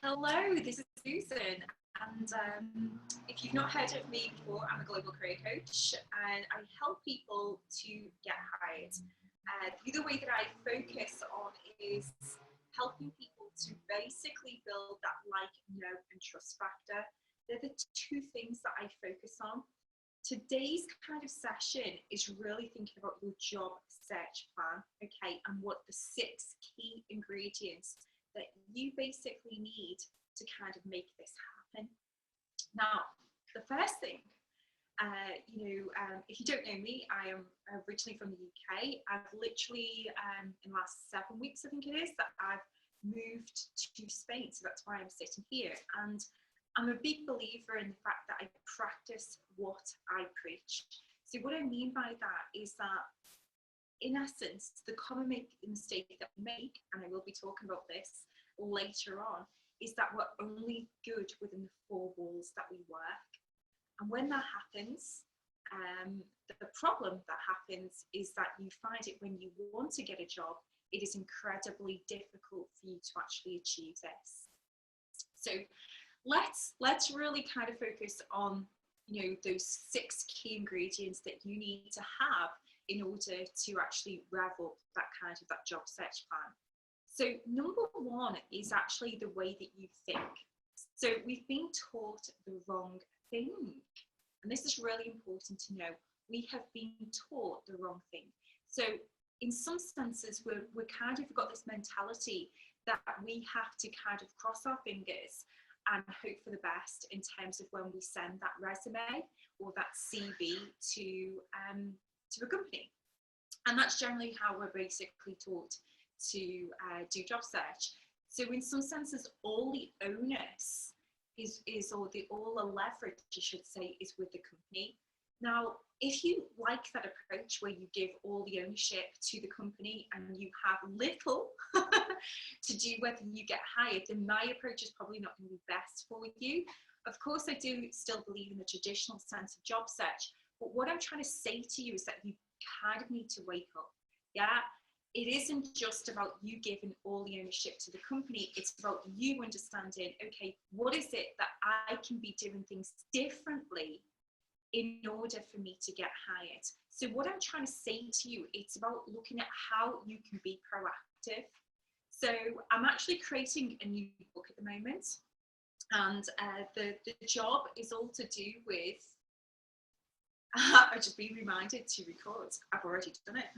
Hello, this is Susan, and if you've not heard of me before, I'm a global career coach, and I help people to get hired. The other way that I focus on is helping people to basically build that like, know, and trust factor. They're the two things that I focus on. Today's kind of session is really thinking about your job search plan, okay, and what the 6 key ingredients that you basically need to kind of make this happen. Now, the first thing, if you don't know me, I am originally from the UK. I've literally, in the last 7 weeks, I think it is, that I've moved to Spain. So that's why I'm sitting here. And I'm a big believer in the fact that I practice what I preach. So what I mean by that is that, in essence, the common mistake that we make, and I will be talking about this later on, is that we're only good within the 4 walls that we work. And when that happens, the problem that happens is that you find it when you want to get a job, it is incredibly difficult for you to actually achieve this. So let's really kind of focus on, those 6 key ingredients that you need to have in order to actually rev up that job search plan. So number 1 is actually the way that you think. So we've been taught the wrong thing. And this is really important to know. We have been taught the wrong thing. So in some senses, we're kind of got this mentality that we have to kind of cross our fingers and hope for the best in terms of when we send that resume or that CV to a company. And that's generally how we're basically taught to do job search. So in some senses, all the onus all the leverage, I should say, is with the company. Now, if you like that approach where you give all the ownership to the company and you have little to do whether you get hired, then my approach is probably not going to be best for you. Of course, I do still believe in the traditional sense of job search, but what I'm trying to say to you is that you kind of need to wake up. Yeah, it isn't just about you giving all the ownership to the company. It's about you understanding, okay, what is it that I can be doing things differently in order for me to get hired? So what I'm trying to say to you, it's about looking at how you can be proactive. So I'm actually creating a new book at the moment, and the job is all to do with I've just been reminded to record. I've already done it.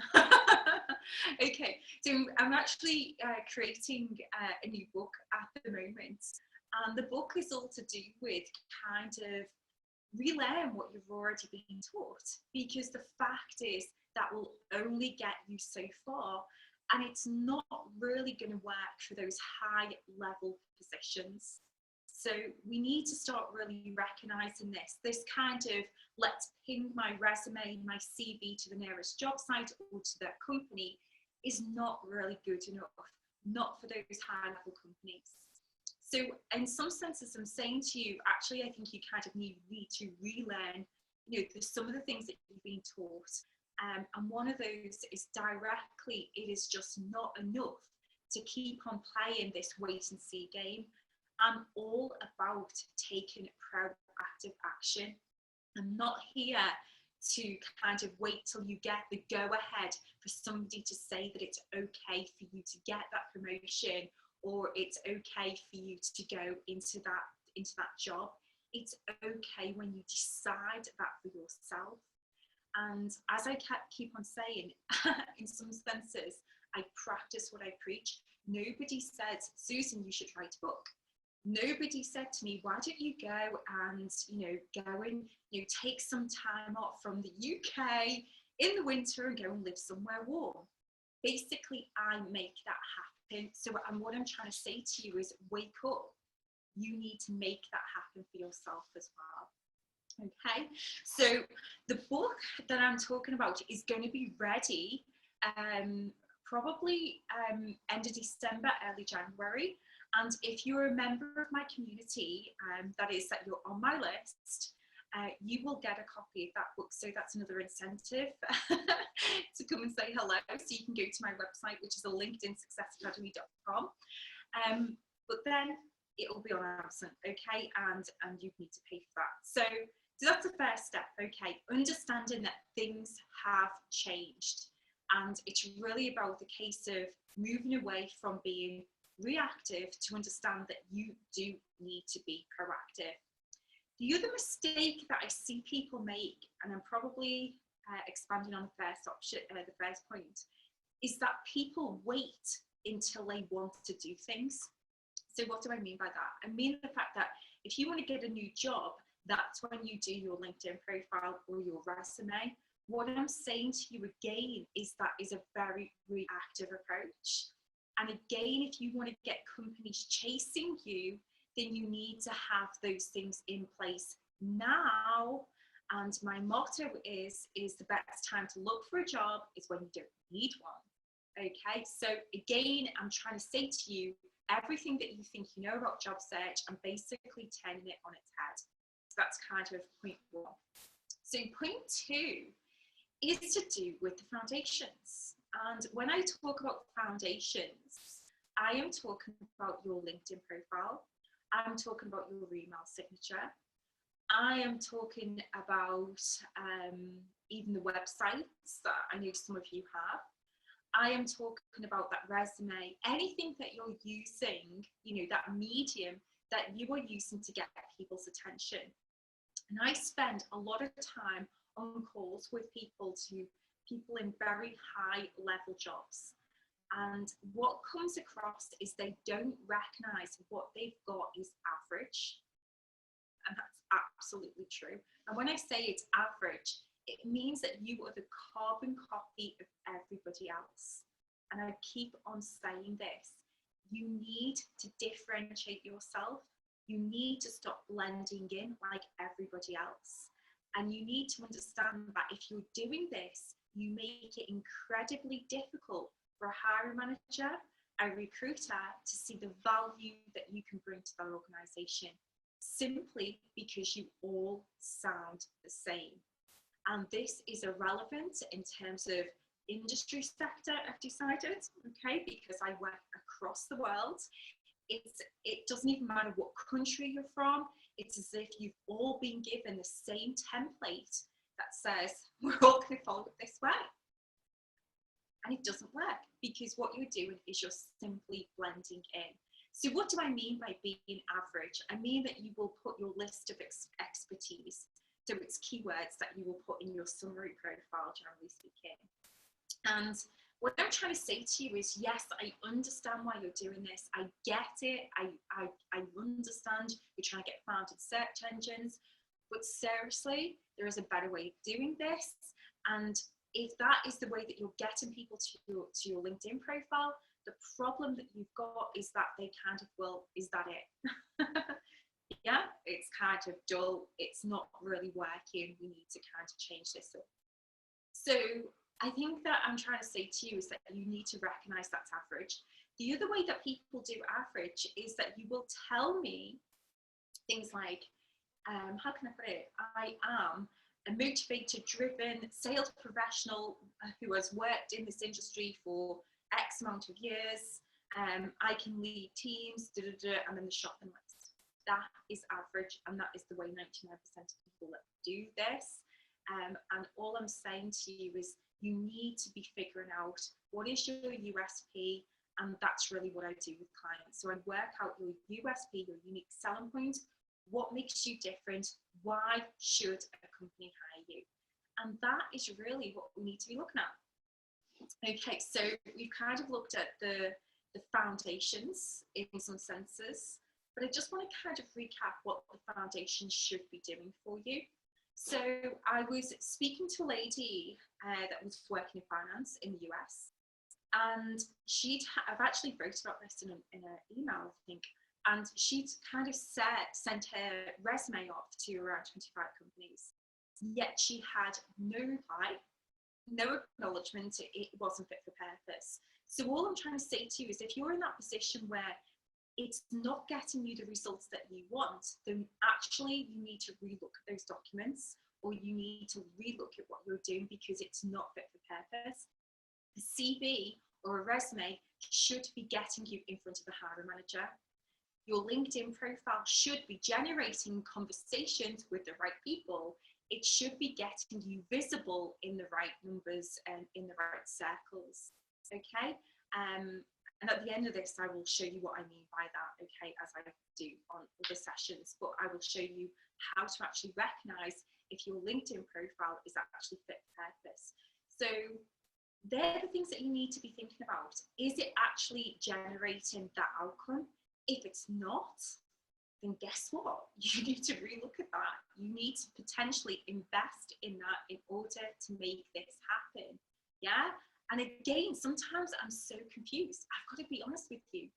Okay, so I'm actually creating a new book at the moment, and the book is all to do with kind of relearn what you've already been taught, because the fact is that will only get you so far, and it's not really going to work for those high level positions. So we need to start really recognizing this kind of let's ping my resume, my CV to the nearest job site or to that company is not really good enough, not for those high level companies. So in some senses, I'm saying to you, actually, I think you kind of need to relearn, some of the things that you've been taught. And one of those is directly, it is just not enough to keep on playing this wait and see game. I'm all about taking proactive action. I'm not here to kind of wait till you get the go ahead for somebody to say that it's okay for you to get that promotion, or it's okay for you to go into that job. It's okay when you decide that for yourself. And as I keep on saying, in some senses, I practice what I preach. Nobody said, Susan, you should write a book. Nobody said to me, why don't you go and, go and, take some time off from the UK in the winter and go and live somewhere warm. Basically, I make that happen. So what I'm trying to say to you is wake up. You need to make that happen for yourself as well. Okay, so the book that I'm talking about is going to be ready probably end of December, early January. And if you're a member of my community, that is that you're on my list, you will get a copy of that book. So that's another incentive to come and say hello. So you can go to my website, which is linkedinsuccessacademy.com. But then it'll be on Amazon, okay? And you need to pay for that. So that's the first step, okay? Understanding that things have changed. And it's really about the case of moving away from being reactive to understand that you do need to be proactive. The other mistake that I see people make, and I'm probably expanding on the first option, the first point, is that people wait until they want to do things. So what do I mean by that? I mean the fact that if you want to get a new job, that's when you do your LinkedIn profile or your resume. What I'm saying to you again is that is a very reactive approach. And again, if you want to get companies chasing you, then you need to have those things in place now. And my motto is the best time to look for a job is when you don't need one. Okay, so again, I'm trying to say to you, everything that you think you know about job search, I'm basically turning it on its head. So that's kind of point one. So point two is to do with the foundations. And when I talk about foundations, I am talking about your LinkedIn profile. I'm talking about your email signature. I am talking about even the websites that I know some of you have. I am talking about that resume, anything that you're using, you know, that medium that you are using to get people's attention. And I spend a lot of time on calls with people in very high level jobs. And what comes across is they don't recognize what they've got is average. And that's absolutely true. And when I say it's average, it means that you are the carbon copy of everybody else. And I keep on saying this. You need to differentiate yourself. You need to stop blending in like everybody else. And you need to understand that if you're doing this, you make it incredibly difficult for a hiring manager, a recruiter to see the value that you can bring to their organization, simply because you all sound the same. And this is irrelevant in terms of industry sector, I've decided, okay, because I work across the world. It doesn't even matter what country you're from. It's as if you've all been given the same template that says, we're all going to follow it this way. And it doesn't work, because what you're doing is you're simply blending in. So what do I mean by being average? I mean that you will put your list of expertise, so it's keywords that you will put in your summary profile, generally speaking. And what I'm trying to say to you is, yes, I understand why you're doing this. I get it. I understand you're trying to get found in search engines, but seriously, there is a better way of doing this. And if that is the way that you're getting people to your LinkedIn profile, the problem that you've got is that they kind of, well, is that it? Yeah, it's kind of dull. It's not really working. We need to kind of change this up. So I think that I'm trying to say to you is that you need to recognize that's average. The other way that people do average is that you will tell me things like, how can I put it? I am a motivated, driven sales professional who has worked in this industry for X amount of years. I can lead teams, and then the shopping list. That is average, and that is the way 99% of people that do this. And all I'm saying to you is you need to be figuring out what is your USP, and that's really what I do with clients. So I work out your USP, your unique selling point, what makes you different, why should a company hire you? And that is really what we need to be looking at. Okay, so we've kind of looked at the foundations in some senses, but I just want to kind of recap what the foundations should be doing for you. So I was speaking to a lady that was working in finance in the US, and I've actually wrote about this in an email, I think, and she'd kind of sent her resume off to around 25 companies, yet she had no reply, no acknowledgement, it wasn't fit for purpose. So all I'm trying to say to you is if you're in that position where it's not getting you the results that you want, then actually you need to relook at those documents, or you need to relook at what you're doing because it's not fit for purpose. A CV or a resume should be getting you in front of the hiring manager. Your LinkedIn profile should be generating conversations with the right people. It should be getting you visible in the right numbers and in the right circles. Okay. And at the end of this, I will show you what I mean by that, okay, as I do on other sessions, but I will show you how to actually recognize if your LinkedIn profile is actually fit for purpose. So they're the things that you need to be thinking about. Is it actually generating that outcome? If it's not, then guess what? You need to relook at that. You need to potentially invest in that in order to make this happen. Yeah. And again, sometimes I'm so confused. I've got to be honest with you.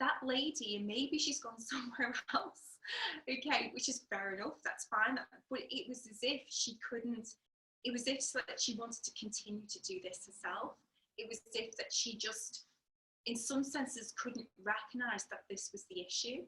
That lady, and maybe she's gone somewhere else, okay, which is fair enough, that's fine. But it was as if she couldn't, it was as if that she wanted to continue to do this herself. It was as if that she just, in some senses, couldn't recognize that this was the issue.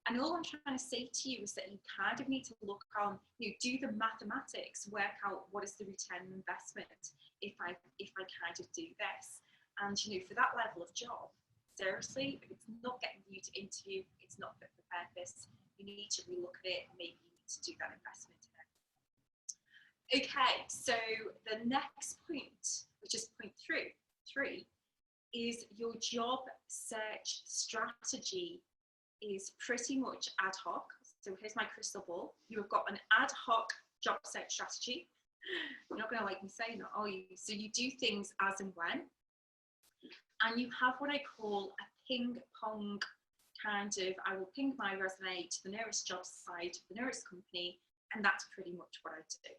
And all I'm trying to say to you is that you kind of need to look on, do the mathematics, work out what is the return on investment if I kind of do this. And for that level of job, seriously, if it's not getting you to interview, it's not fit for purpose. You need to relook at it. Maybe you need to do that investment in it. Okay, so the next point, which is point three, is your job search strategy is pretty much ad hoc. So here's my crystal ball. You've got an ad hoc job search strategy. You're not going to like me saying that, are you? So you do things as and when. And you have what I call a ping pong kind of, I will ping my resume to the nearest job site, the nearest company, and that's pretty much what I do.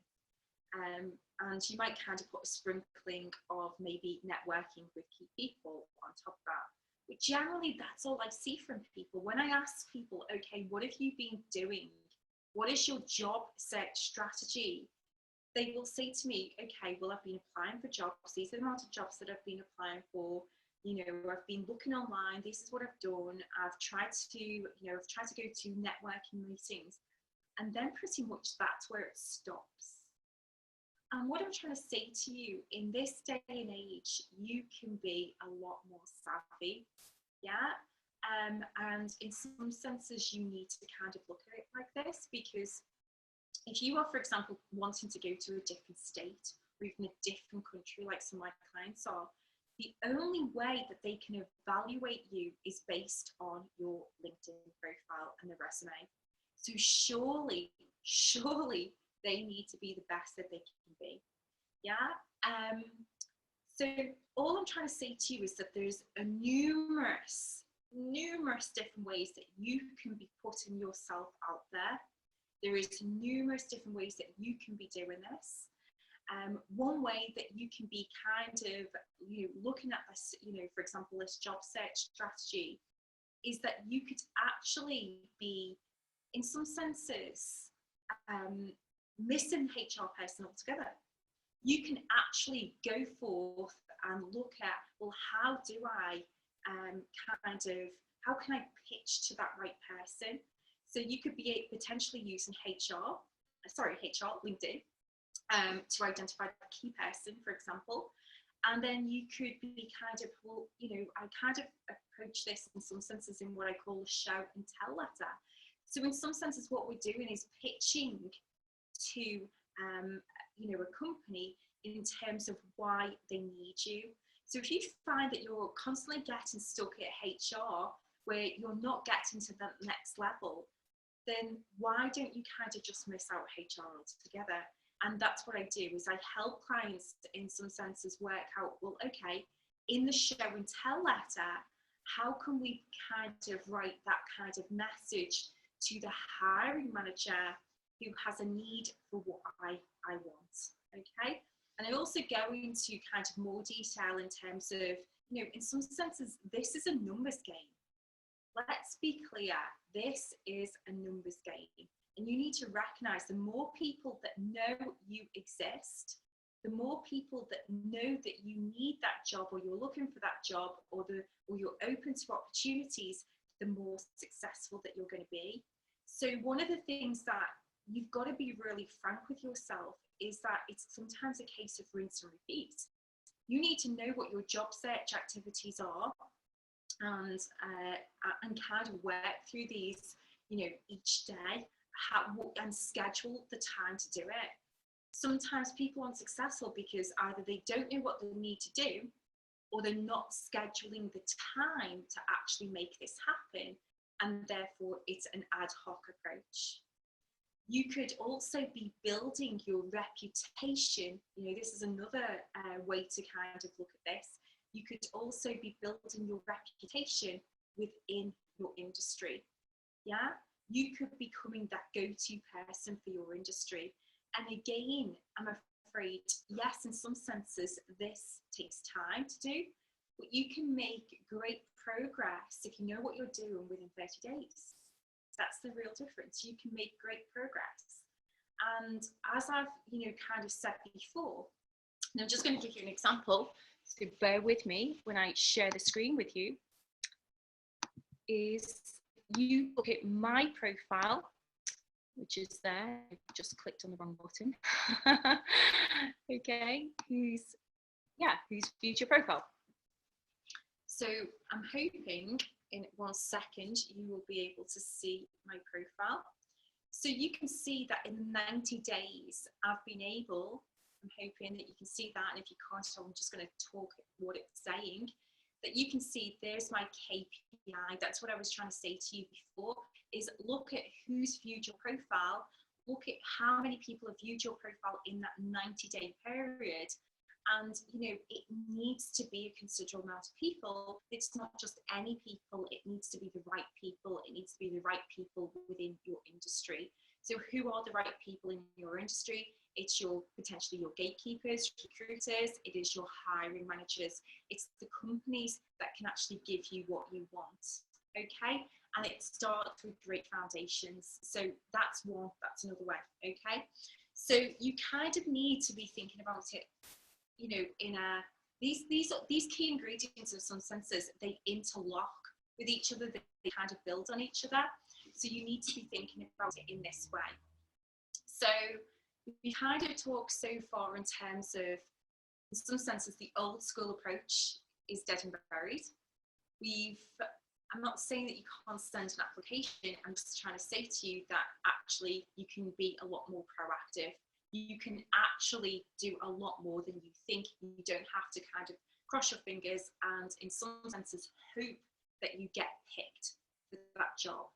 And you might kind of put a sprinkling of maybe networking with key people on top of that. But generally, that's all I see from people. When I ask people, okay, what have you been doing? What is your job search strategy? They will say to me, okay, well, I've been applying for jobs. These are the amount of jobs that I've been applying for. I've been looking online. This is what I've done. I've tried to go to networking meetings. And then pretty much that's where it stops. And what I'm trying to say to you, in this day and age, you can be a lot more savvy, yeah? And in some senses, you need to kind of look at it like this, because if you are, for example, wanting to go to a different state or even a different country, like some of my clients are, the only way that they can evaluate you is based on your LinkedIn profile and the resume. So surely they need to be the best that they can be. Yeah. So all I'm trying to say to you is that there's a numerous different ways that you can be putting yourself out there. There is numerous different ways that you can be doing this. One way that you can be kind of looking at this, for example, this job search strategy, is that you could actually be, in some senses, missing HR person altogether. You can actually go forth and look at, well, how do I how can I pitch to that right person? So you could be potentially using LinkedIn, to identify the key person, for example. And then you could be kind of, well, I kind of approach this in some senses in what I call a show and tell letter. So in some senses, what we're doing is pitching to, a company in terms of why they need you. So if you find that you're constantly getting stuck at HR, where you're not getting to that next level, then why don't you kind of just miss out HR altogether? And that's what I do, is I help clients in some senses work out, well, okay, in the show and tell letter, how can we kind of write that kind of message to the hiring manager who has a need for what I want, okay? And I also go into kind of more detail in terms of, in some senses, this is a numbers game. Let's be clear, this is a numbers game. And you need to recognize the more people that know you exist, the more people that know that you need that job, or you're looking for that job, or you're open to opportunities, the more successful that you're going to be. So one of the things that you've got to be really frank with yourself is that it's sometimes a case of rinse and repeat. You need to know what your job search activities are, and kind of work through these, each day, and schedule the time to do it. Sometimes people aren't successful because either they don't know what they need to do, or they're not scheduling the time to actually make this happen, and therefore it's an ad hoc approach. You could also be building your reputation. This is another way to kind of look at this. You could also be building your reputation within your industry. Yeah, you could be becoming that go-to person for your industry. And again, I'm afraid, yes, in some senses, this takes time to do, but you can make great progress if you know what you're doing within 30 days. That's the real difference. You can make great progress. And as I've, kind of said before, and I'm just going to give you an example, so bear with me when I share the screen with you, is you look at my profile, which is there. I just clicked on the wrong button. Okay, who's viewed your profile? So I'm hoping in 1 second you will be able to see my profile. So you can see that in 90 days I've been able, I'm hoping that you can see that, and if you can't, I'm just going to talk what it's saying, that you can see there's my KPI. That's what I was trying to say to you before, is look at who's viewed your profile, look at how many people have viewed your profile in that 90-day period. And, it needs to be a considerable amount of people. It's not just any people, it needs to be the right people. It needs to be the right people within your industry. So who are the right people in your industry? It's potentially your gatekeepers, recruiters, it is your hiring managers. It's the companies that can actually give you what you want, okay? And it starts with great foundations. So that's another way, okay? So you kind of need to be thinking about it, these key ingredients, in some senses, they interlock with each other, they kind of build on each other. So you need to be thinking about it in this way. So we kind of talked so far in terms of, in some senses, the old school approach is dead and buried. I'm not saying that you can't send an application, I'm just trying to say to you that actually you can be a lot more proactive. You can actually do a lot more than you think. You don't have to kind of cross your fingers and, in some senses, hope that you get picked for that job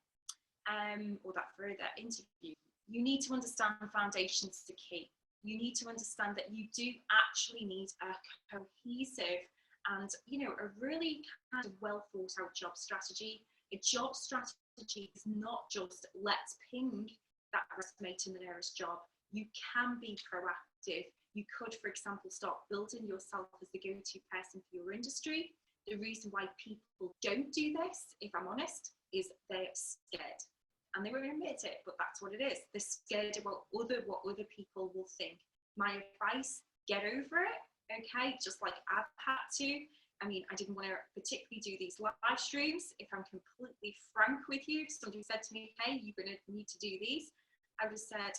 or for that interview. You need to understand foundations to key. You need to understand that you do actually need a cohesive and, a really kind of well thought out job strategy. A job strategy is not just let's ping that resume to the nearest job. You can be proactive. You could, for example, start building yourself as the go-to person for your industry. The reason why people don't do this, if I'm honest, is they're scared. And they won't admit it, but that's what it is. They're scared about what other people will think. My advice, get over it, okay? Just like I've had to. I mean, I didn't want to particularly do these live streams. If I'm completely frank with you, somebody said to me, hey, you're going to need to do these. I would have said,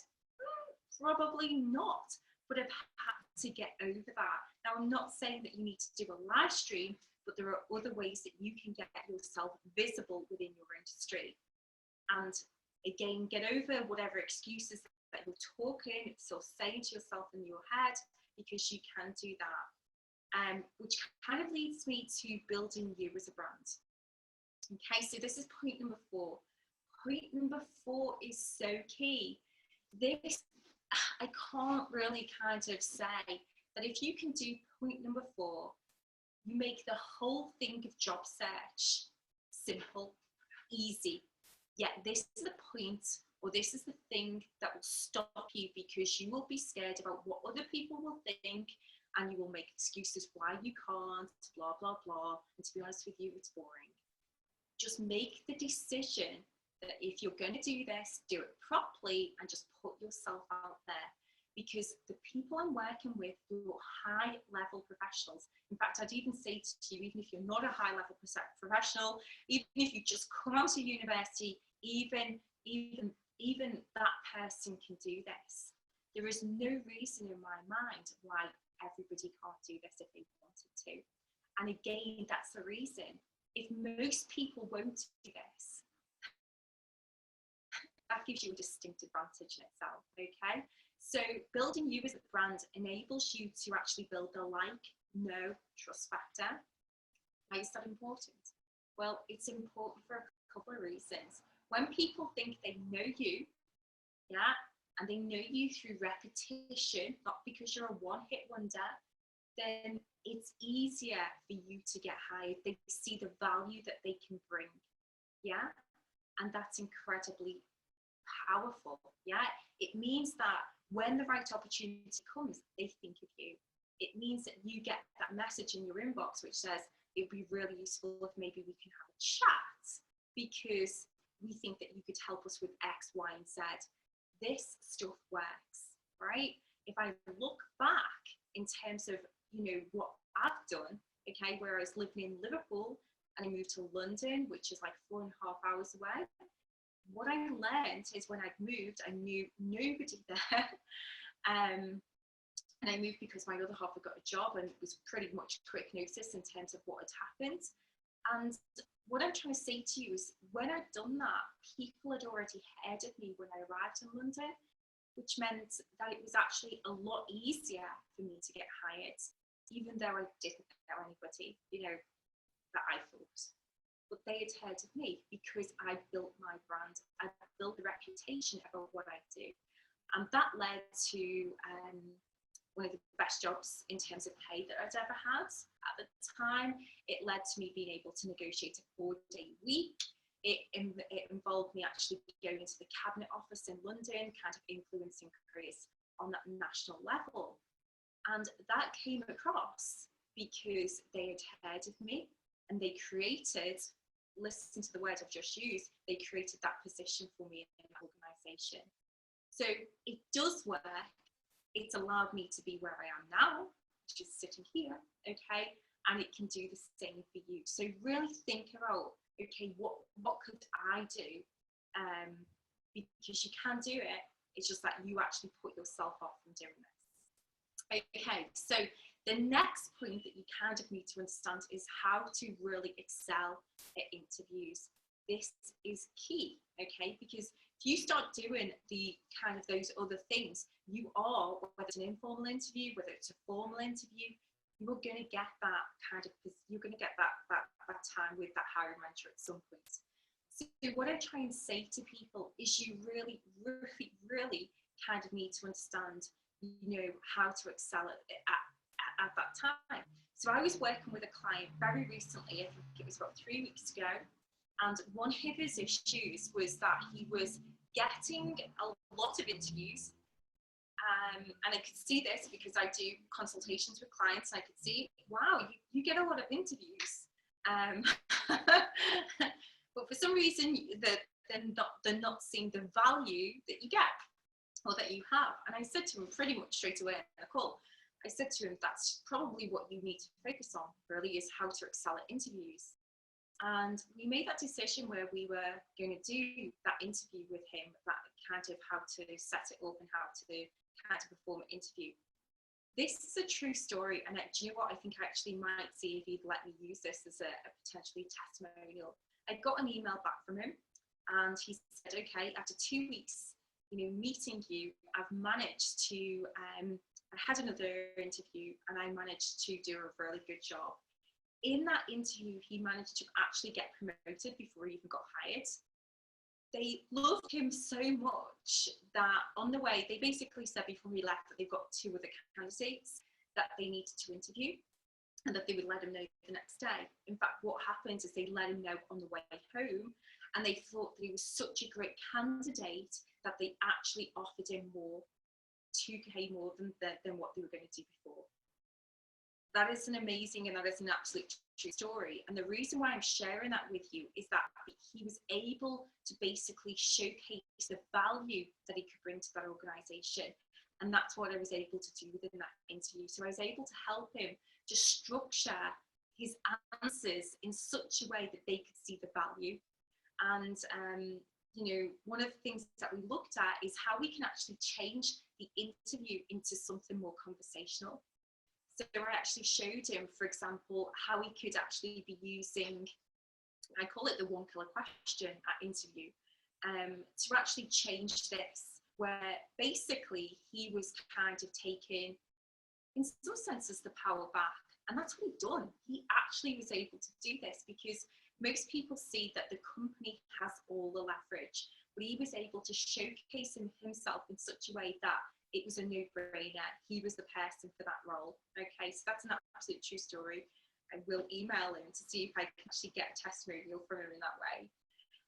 probably not, but I've had to get over that. Now, I'm not saying that you need to do a live stream, but there are other ways that you can get yourself visible within your industry. And again, get over whatever excuses that you're talking, so saying to yourself in your head, because you can do that. Which kind of leads me to building you as a brand. Okay, so this is point number 4. Point number 4 is so key. This, I can't really kind of say that if you can do point number 4, you make the whole thing of job search simple, easy. Yet this is the point, or this is the thing that will stop you, because you will be scared about what other people will think, and you will make excuses why you can't, blah, blah, blah. And to be honest with you, it's boring. Just make the decision that if you're going to do this, do it properly and just put yourself out there. Because the people I'm working with are high-level professionals. In fact, I'd even say to you, even if you're not a high-level professional, even if you just come out of university, even that person can do this. There is no reason in my mind why everybody can't do this if they wanted to. And again, that's the reason. if most people won't do this, that gives you a distinct advantage in itself, okay? So building you as a brand enables you to actually build the like, know, trust factor. Why is that important? Well, it's important for a couple of reasons. When people think they know you, yeah, and they know you through repetition, not because you're a one-hit wonder, then it's easier for you to get hired. They see the value that they can bring, yeah? And that's incredibly powerful, yeah? It means that when the right opportunity comes, they think of you. It means that you get that message in your inbox which says, it'd be really useful if maybe we can have a chat because we think that you could help us with X, Y, and Z. This stuff works, right? If I look back in terms of, you know, what I've done, okay, where I was living in Liverpool and I moved to London, which is like 4.5 hours away, what I learned is when I'd moved, I knew nobody there. And I moved because my other half had got a job, and it was pretty much quick notice in terms of what had happened. And what I'm trying to say to you is when I'd done that, people had already heard of me when I arrived in London, which meant that it was actually a lot easier for me to get hired, even though I didn't know anybody, you know, that I thought. But they had heard of me because I built my brand. I built a reputation about what I do. And that led to one of the best jobs in terms of pay that I'd ever had at the time. It led to me being able to negotiate a 4-day week. It involved me actually going into the cabinet office in London, kind of influencing careers on that national level. And that came across because they had heard of me and they created, listen to the word I've just used, they created that position for me in the organisation. So it does work. It's allowed me to be where I am now, which is sitting here, okay? And it can do the same for you. So really think about, okay, what could I do? Because you can do it. It's just that you actually put yourself off from doing this. Okay, so the next point that you kind of need to understand is how to really excel at interviews. This is key, okay? Because if you start doing the kind of those other things, you are, whether it's an informal interview, whether it's a formal interview, you're going to get that kind of, you're going to get that time with that hiring manager at some point. So what I try and say to people is you really, really, really kind of need to understand, you know, how to excel at that time. So I was working with a client very recently, I think it was about 3 weeks ago, and one of his issues was that he was getting a lot of interviews. And I could see this because I do consultations with clients, and I could see, wow, you get a lot of interviews. But for some reason, they're not seeing the value that you get or that you have. And I said to him pretty much straight away in the call, I said to him, that's probably what you need to focus on, really, is how to excel at interviews. And we made that decision where we were going to do that interview with him, that kind of how to set it up and how to kind of perform an interview. This is a true story, and do you know what? I think I actually might see if he'd let me use this as a potentially testimonial. I got an email back from him, and he said, okay, after 2 weeks, you know, meeting you, I've managed to, I had another interview and I managed to do a really good job. In that interview, he managed to actually get promoted before he even got hired. They loved him so much that on the way, they basically said before he left that they've got 2 other candidates that they needed to interview and that they would let him know the next day. In fact, what happened is they let him know on the way home, and they thought that he was such a great candidate that they actually offered him more, 2K more than what they were going to do before. That is an amazing and that is an absolute true story. And the reason why I'm sharing that with you is that he was able to basically showcase the value that he could bring to that organisation. And that's what I was able to do within that interview. So I was able to help him to structure his answers in such a way that they could see the value. And, you know, one of the things that we looked at is how we can actually change the interview into something more conversational. So I actually showed him, for example, how he could actually be using I call it the one killer question at interview, to actually change this, where basically he was kind of taking, in some senses, the power back. And that's what he'd done. He actually was able to do this because most people see that the company has all the leverage, but he was able to showcase himself in such a way that it was a no-brainer. He was the person for that role. Okay, so that's an absolute true story. I will email him to see if I can actually get a testimonial from him in that way.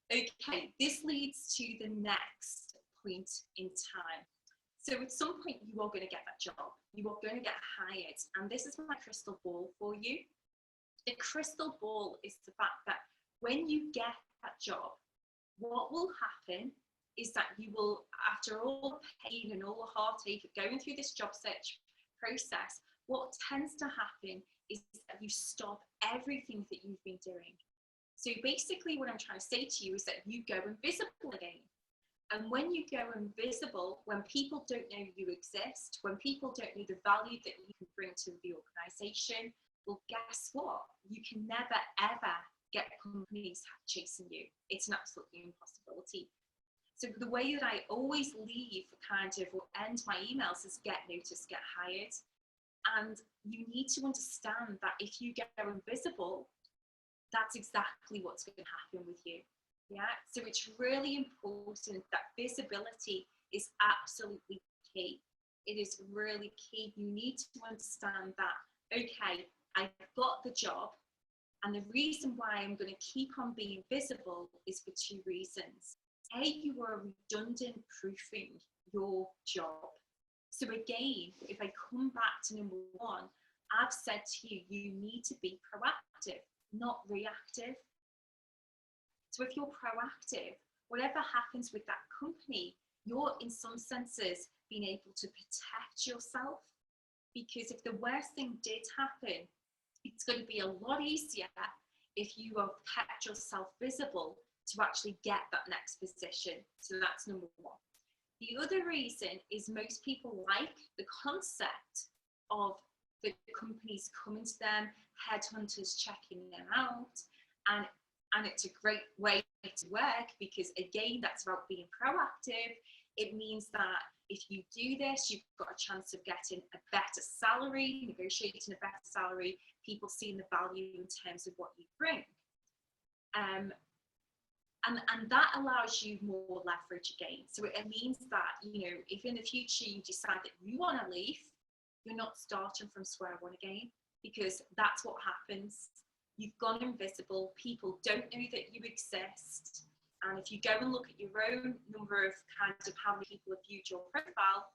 Okay, this leads to the next point in time. So at some point you are going to get that job. You are going to get hired. And this is my crystal ball for you. The crystal ball is the fact that when you get that job, what will happen is that you will, after all the pain and all the heartache of going through this job search process, what tends to happen is that you stop everything that you've been doing. So basically what I'm trying to say to you is that you go invisible again. And when you go invisible, when people don't know you exist, when people don't know the value that you can bring to the organization, well, guess what? You can never, ever get companies chasing you. It's an absolutely impossibility. So the way that I always leave kind of or end my emails is get noticed, get hired. And you need to understand that if you go invisible, that's exactly what's going to happen with you. Yeah, so it's really important that visibility is absolutely key. It is really key. You need to understand that, okay, I've got the job, and the reason why I'm going to keep on being visible is for two reasons. A, you are redundant proofing your job. So again, if I come back to number one, I've said to you, you need to be proactive, not reactive. So if you're proactive, whatever happens with that company, you're in some senses being able to protect yourself. Because if the worst thing did happen, it's going to be a lot easier if you have kept yourself visible to actually get that next position. So that's number one. The other reason is most people like the concept of the companies coming to them, headhunters checking them out, and it's a great way to work because, again, that's about being proactive. It means that if you do this, you've got a chance of getting a better salary, negotiating a better salary, people seeing the value in terms of what you bring. And that allows you more leverage again. So it means that, you know, if in the future you decide that you want to leave, you're not starting from square one again, because that's what happens. You've gone invisible, people don't know that you exist. And if you go and look at your own number of kind of how many people have viewed your profile,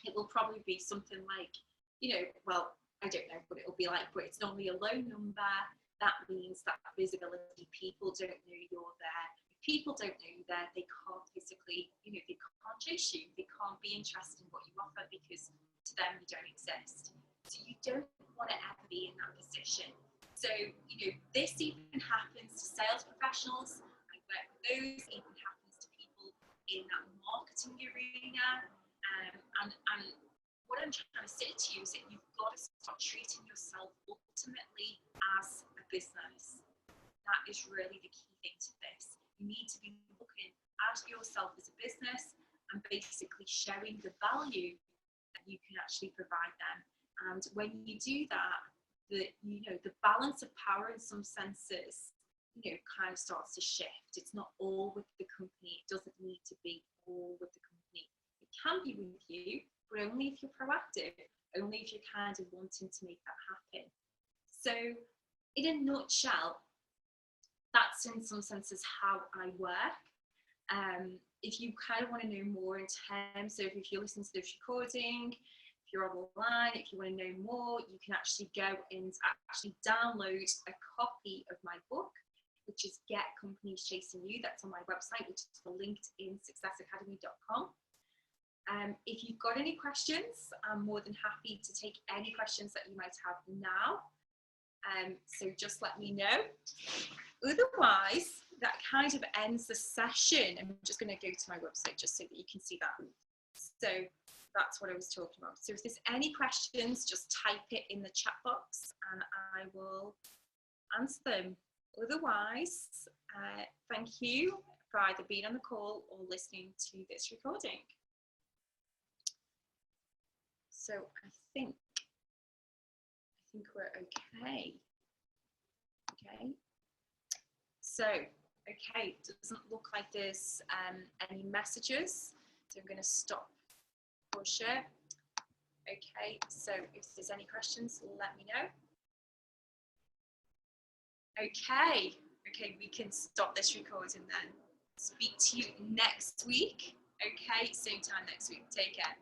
it will probably be something like, you know, well, I don't know what it will be like, but it's normally a low number. That means that visibility, people don't know you're there. If people don't know you're there, they can't physically, you know, they can't chase you. They can't be interested in what you offer because to them you don't exist. So you don't want to ever be in that position. So, you know, this even happens to sales professionals. I work with those. It even happens to people in that marketing arena. And what I'm trying to say to you is that you've got to start treating yourself ultimately as a business. That is really the key thing to this. You need to be looking at yourself as a business and basically showing the value that you can actually provide them. And when you do that, the balance of power in some senses, you know, kind of starts to shift. It's not all with the company. It doesn't need to be all with the company. It can be with you, but only if you're proactive, only if you're kind of wanting to make that happen. So in a nutshell, that's in some senses how I work. If you kind of want to know more in terms of, if you're listening to this recording, if you're online, if you want to know more, you can actually go and actually download a copy of my book, which is Get Companies Chasing You. That's on my website, which is linked in successacademy.com. If you've got any questions, I'm more than happy to take any questions that you might have now. So just let me know. Otherwise, that kind of ends the session. I'm just going to go to my website just so that you can see that. So that's what I was talking about. So if there's any questions, just type it in the chat box and I will answer them. otherwise, thank you for either being on the call or listening to this recording. So I think we're okay. Okay. So, okay, doesn't look like there's any messages. So I'm going to stop for share. Okay, so if there's any questions, let me know. Okay, we can stop this recording then. Speak to you next week. Okay, same time next week. Take care.